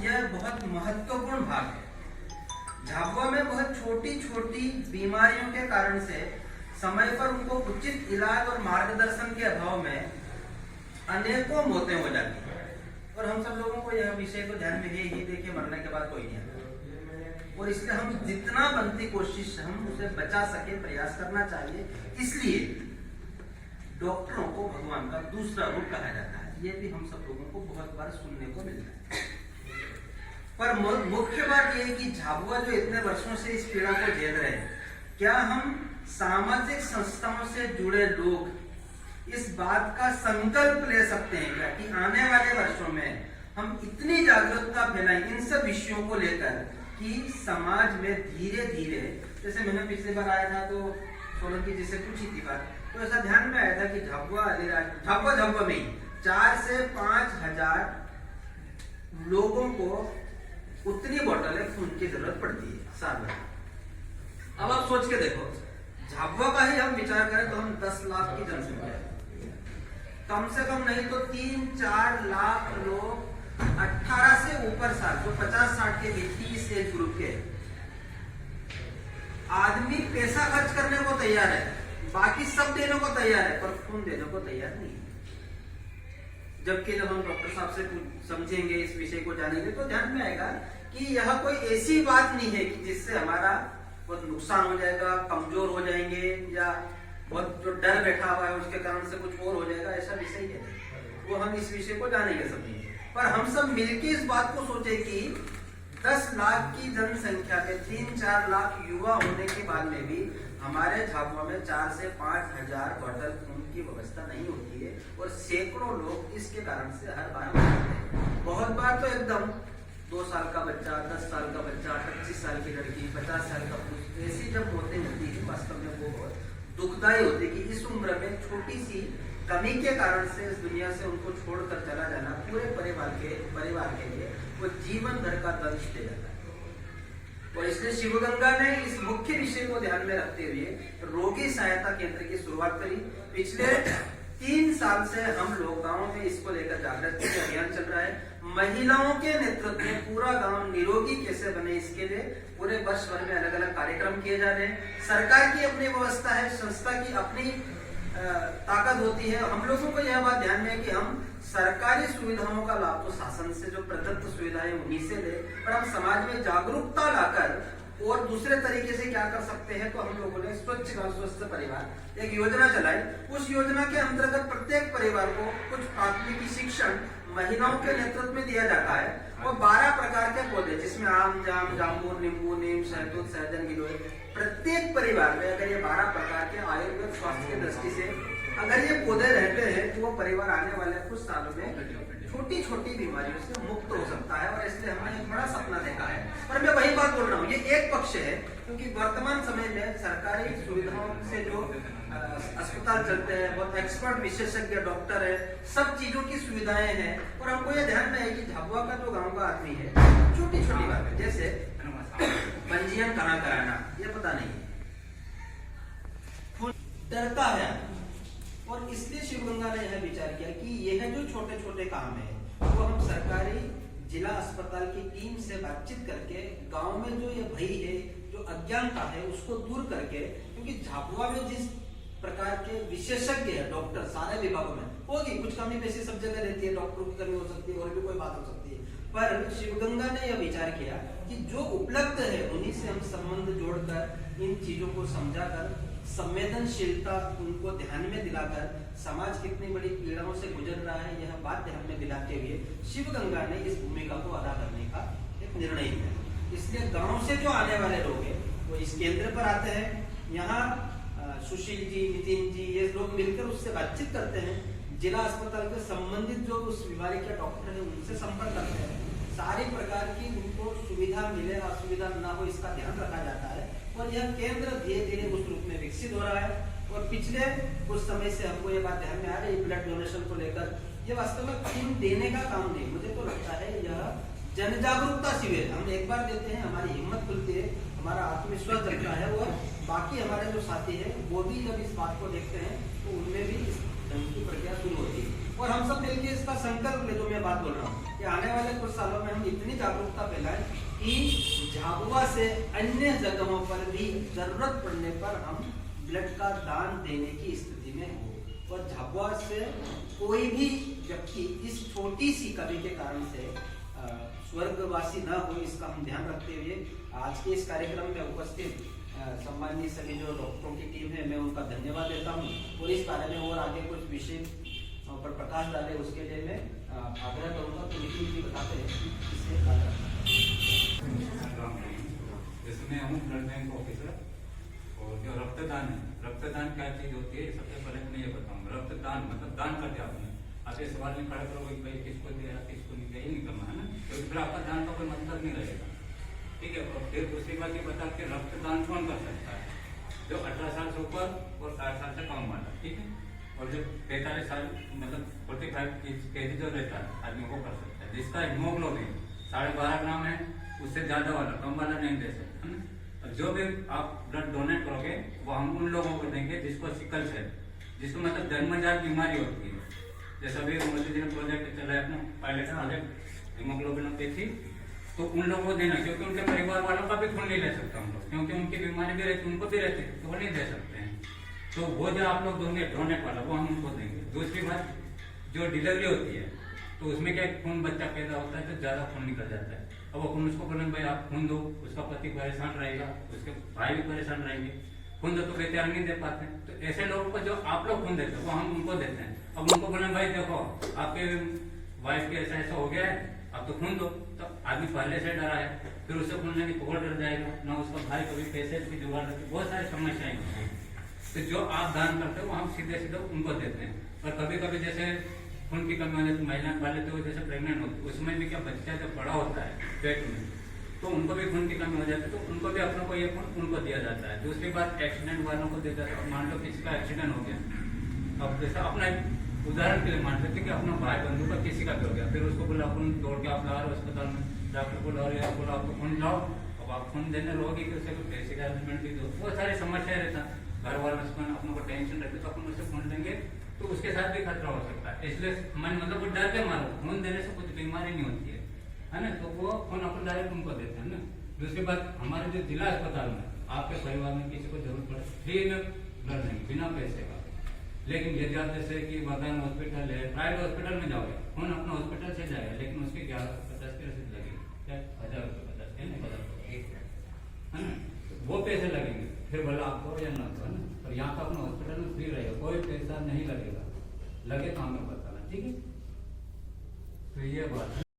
यह बहुत महत्वपूर्ण भाग है। झाबुआ में बहुत छोटी छोटी बीमारियों के कारण से समय पर उनको उचित इलाज और मार्गदर्शन के अभाव में अनेकों मौतें हो जाती हैं और हम सब लोगों को यह विषय को ध्यान में ही देखिए मरने के बाद कोई नहीं आता और इसलिए हम जितना बनती कोशिश हम उसे बचा सके प्रयास करना चाहिए। इसलिए डॉक्टरों को भगवान का दूसरा रूप कहा जाता है। ये भी हम सब लोगों को बहुत बार सुनने को मिलता है। पर मुख्य बात यह है कि झाबुआ जो इतने वर्षों से इस पीड़ा को झेल रहे हैं, क्या हम सामाजिक संस्थाओं से जुड़े लोग इस बात का संकल्प ले सकते हैं क्या कि आने वाले वर्षों में हम इतनी जागरूकता फैलाएं इन सब विषयों को लेकर कि समाज में धीरे धीरे, जैसे मैंने पिछली बार आया था तो सोलंकी जी से पूछी थी बात, तो ऐसा ध्यान में आया था कि झाबुआ में 4 से 5 हजार लोगों को उतनी बोतलें खून की जरूरत पड़ती है साल में। अब आप सोच के देखो, झाबुआ का ही हम विचार करें तो हम 10 लाख की जनसंख्या है, कम से कम नहीं तो 3-4 लाख लोग 18 से ऊपर साल जो 50-60 के बीच 30 एज ग्रुप के आदमी पैसा खर्च करने को तैयार है, बाकी सब देने को तैयार है, पर खून देने को तैयार नहीं। जबकि जब हम डॉक्टर साहब से समझेंगे, इस विषय को जानेंगे तो ध्यान में आएगा कि यह कोई ऐसी बात नहीं है कि जिससे हमारा बहुत नुकसान हो जाएगा, कमजोर हो जाएंगे या बहुत जो डर बैठा हुआ है उसके कारण से कुछ और हो जाएगा, ऐसा विषय है। वो हम इस विषय को जानेंगे समझेंगे, पर हम सब मिलकर इस बात को सोचे कि 10 लाख की जनसंख्या के 3-4 लाख युवा होने के बाद में भी हमारे झाबुआ में 4 से 5 हजार बोतल खून की व्यवस्था नहीं होती है और सैकड़ों लोग इसके कारण से हर बार मरते हैं। बहुत बार तो एकदम 2 साल का बच्चा, 10 साल का बच्चा, 25 साल की लड़की, 50 साल का पुरुष, ऐसी जब मौतें होती है वास्तव में वो बहुत दुखदायी होती है कि इस उम्र में छोटी सी कमी के कारण से इस दुनिया से उनको छोड़कर चला जाना पूरे परिवार के लिए वो जीवन भर का दंश दे जाता है। और इसलिए शिवगंगा ने इस मुख्य विषय को ध्यान में रखते हुए रोगी सहायता केंद्र की शुरुआत करी। पिछले 3 साल से हम लोग गाँव में इसको लेकर जागृति अभियान चल रहा है। महिलाओं के नेतृत्व में पूरा गांव निरोगी कैसे बने इसके लिए पूरे वर्ष भर में अलग अलग कार्यक्रम किए जा रहे हैं। सरकार की अपनी व्यवस्था है, संस्था की अपनी ताकत होती है। हम लोगों को यह बात ध्यान में है कि हम सरकारी सुविधाओं का लाभ तो शासन से जो प्रदत्त सुविधाएं उन्हीं से ले, पर हम समाज में जागरूकता लाकर और दूसरे तरीके से क्या कर सकते हैं, तो हम लोगों ने स्वच्छ गांव स्वस्थ परिवार एक योजना चलाई। उस योजना के अंतर्गत प्रत्येक परिवार को कुछ प्राथमिक शिक्षण महिलाओं के नेतृत्व में दिया जाता है और 12 प्रकार के पौधे जिसमें आम, जाम, जामुन, नींबू, नीम, शहतूत, सहजन, गिलोय, प्रत्येक परिवार में अगर ये 12 प्रकार के आयुर्वेद स्वास्थ्य की दृष्टि से अगर ये पौधे रहते हैं तो वो परिवार आने वाले कुछ सालों में छोटी छोटी बीमारियों से मुक्त हो सकता है। और इसलिए हमने एक बड़ा सपना देखा है। पर मैं वही बात बोल रहा हूँ, ये एक पक्ष है क्योंकि वर्तमान समय में सरकारी सुविधाओं से जो अस्पताल चलते हैं, बहुत एक्सपर्ट विशेषज्ञ डॉक्टर है, सब चीजों की सुविधाएं हैं। और हमको ये ध्यान में है कि झाबुआ का जो गाँव का आदमी है छोटी छोटी बात है, जैसे पंजीयन कहाँ कराना ये पता नहीं है, डरता है। और इसलिए शिवगंगा ने यह विचार किया कि यह जो छोटे छोटे काम है वो हम सरकारी जिला अस्पताल की टीम से बातचीत करके गांव में जो ये भय है, जो अज्ञानता है, उसको दूर करके, क्योंकि झाबुआ में जिस प्रकार के विशेषज्ञ है डॉक्टर सारे विभागों में होगी, कुछ कमी पेशी सब जगह रहती है, डॉक्टरों की कमी हो सकती है और भी कोई बात हो सकती है, पर शिवगंगा ने यह विचार किया कि जो उपलब्ध है उन्हीं से हम संबंध जोड़कर इन चीजों को समझाकर संवेदनशीलता उनको ध्यान में दिलाकर समाज कितनी बड़ी पीड़ाओं से गुजर रहा है यह बात ध्यान में दिलाते हुए शिवगंगा ने इस भूमिका को अदा करने का एक निर्णय लिया। इसलिए गांव से जो आने वाले लोग हैं वो इस केंद्र पर आते हैं। यहाँ सुशील जी, नितिन जी, ये लोग मिलकर उससे बातचीत करते हैं। जिला अस्पताल के संबंधित जो उस बीमारी के डॉक्टर है उनसे संपर्क करते हैं। सारी प्रकार की उनको सुविधा मिले, असुविधा न हो इसका ध्यान रखा जाता है। और यह केंद्र धीरे धीरे उस रूप में विकसित हो रहा है। और पिछले कुछ समय से हमको ये बात ध्यान में आ रही है ब्लड डोनेशन को लेकर, ये वास्तव में खून देने का काम नहीं, मुझे तो लगता है यह जन जागरूकता शिविर। हम एक बार देते हैं, हमारी हिम्मत खुलती है, हमारा आत्मविश्वास जगता है और बाकी हमारे जो साथी है वो भी जब इस बात को देखते हैं तो उनमें भी इस ढंग की प्रक्रिया शुरू होती है। और हम सब मिलकर इसका संकल्प ले, जो मैं बात बोल रहा हूँ कि आने वाले कुछ सालों में हम इतनी जागरूकता फैलाएं कि झाबुआ से अन्य जगहों पर भी जरूरत पड़ने पर हम ब्लड का दान देने की स्थिति में हो। और झाबुआ से कोई भी व्यक्ति इस छोटी सी कमी के कारण से स्वर्गवासी न हो, इसका हम ध्यान रखते हुए आज के इस कार्यक्रम में उपस्थित सम्मानित सभी जो डॉक्टरों की टीम है, मैं उनका धन्यवाद देता हूँ। और इस बारे में और आगे कुछ विषय पर प्रकाश डाले उसके लिए मैं आग्रह करूँगा। तो निखिल जी बताते हैं इससे इसमें हूँ ब्लड बैंक ऑफिसर। और जो रक्तदान है, रक्तदान क्या चीज होती है सबसे पहले मैं ये बताऊँ। रक्तदान मतलब दान करते आपने, आप ये सवाल नहीं खड़ा करोगे कि भाई किसको दिया किसको नहीं दिया, ये नहीं करना है ना, तो फिर आपका दान का कोई मतलब नहीं रहेगा, ठीक है। और फिर दूसरी बात ये बता के रक्तदान कौन कर सकता है, जो 18 साल से ऊपर और 60 साल से कम वाला, ठीक है। और जो 45 साल मतलब 45 केजी जो रहता है आदमी वो कर सकता है। जिसका हीमोग्लोबिन 12.5 ग्राम है, उससे ज्यादा वाला कम वाला नहीं दे सकता है ना। और जो भी आप ब्लड डोनेट करोगे वो हम उन लोगों को देंगे जिसको सिकल सेल, जिसको मतलब जन्मजात बीमारी होती है। जैसे अभी मोदी जी ने प्रोजेक्ट चलाया अपना पायलट प्रोजेक्ट हीमोग्लोबिनोपैथी, तो उन लोगों को देना, क्योंकि उनके परिवार वालों का भी खून नहीं ले सकता हम लोग, क्योंकि उनकी बीमारी भी रहती है, उनको भी रहती है, तो वो नहीं दे सकते हैं। तो वो जो आप लोग दोगे डोनेट वाला वो हम उनको देंगे। दूसरी बात, जो डिलीवरी होती है तो उसमें क्या खून बच्चा पैदा होता है तो ज्यादा खून निकल जाता है। अब वो खून उसको बोलेंगे भाई आप खून दो, उसका पति परेशान रहेगा, उसके भाई भी परेशान रहेंगे, खून दो तो बेचारे नहीं दे पाते। तो ऐसे लोगों को जो आप लोग खून देते हैं वो हम उनको देते हैं। अब उनको बोले भाई देखो आपके वाइफ के ऐसा ऐसा हो गया है, आप तो खून दो, तो आदमी पहले से डरा है, फिर उससे खून लेने को डर जाएगा ना, उसका भाई कभी पैसे की जुगाड़ रखी, बहुत सारी समस्याएं होती हैं। तो जो आप दान करते हो हम सीधे सीधे उनको देते हैं। और कभी कभी जैसे खून की कमी हो जाती है, महिला वाले तो जैसे प्रेग्नेंट होती है, उसमें भी क्या बच्चा जब बड़ा होता है पेट में तो उनको भी खून की कमी हो जाती है, तो उनको भी अपनों को ये खून उनको दिया जाता है। दूसरी बात, एक्सीडेंट वालों को दिया जाता है। मान लो किसी का एक्सीडेंट हो गया, अब जैसा अपना उदाहरण के लिए मान लेते कि अपना भाई बंधु का किसी का भी हो गया, फिर उसको बोला अपन दौड़ के आप ला रहे हो अस्पताल में, डॉक्टर को ला रहे हो, बोला आपको खून लाओ, अब आप खून देने रहोगे कि उसे पैसे का अरेंजमेंट भी दो, बहुत सारी समस्याएं रहता है। घर वालों से अपनों को टेंशन रहती है, तो अपन उससे खून देंगे तो उसके साथ भी खतरा हो सकता है। इसलिए मन मतलब वो डर के मारो, खून देने से कुछ बीमारी नहीं होती है ना, तो वो खून अपन डायरेक्ट उनको देते हैं ना। दूसरी बात, हमारे जो जिला अस्पताल में आपके परिवार में किसी को जरूरत पड़े फ्री में ब्लड नहीं, बिना पैसे का। लेकिन यदि आप जैसे कि बगान हॉस्पिटल है, प्राइवेट हॉस्पिटल में जाओगे, खून अपना हॉस्पिटल से जाएगा, लेकिन उसके 1150 की रसीद लगेगी, क्या 1000 रुपये 50 है ना, वो पैसे लगेंगे, फिर भला आपको या ना तो है ना। और यहाँ का अपना हॉस्पिटल में फ्री रहेगा, कोई पैसा नहीं लगेगा, लगे तो हमें बताना, ठीक है। तो ये बात है।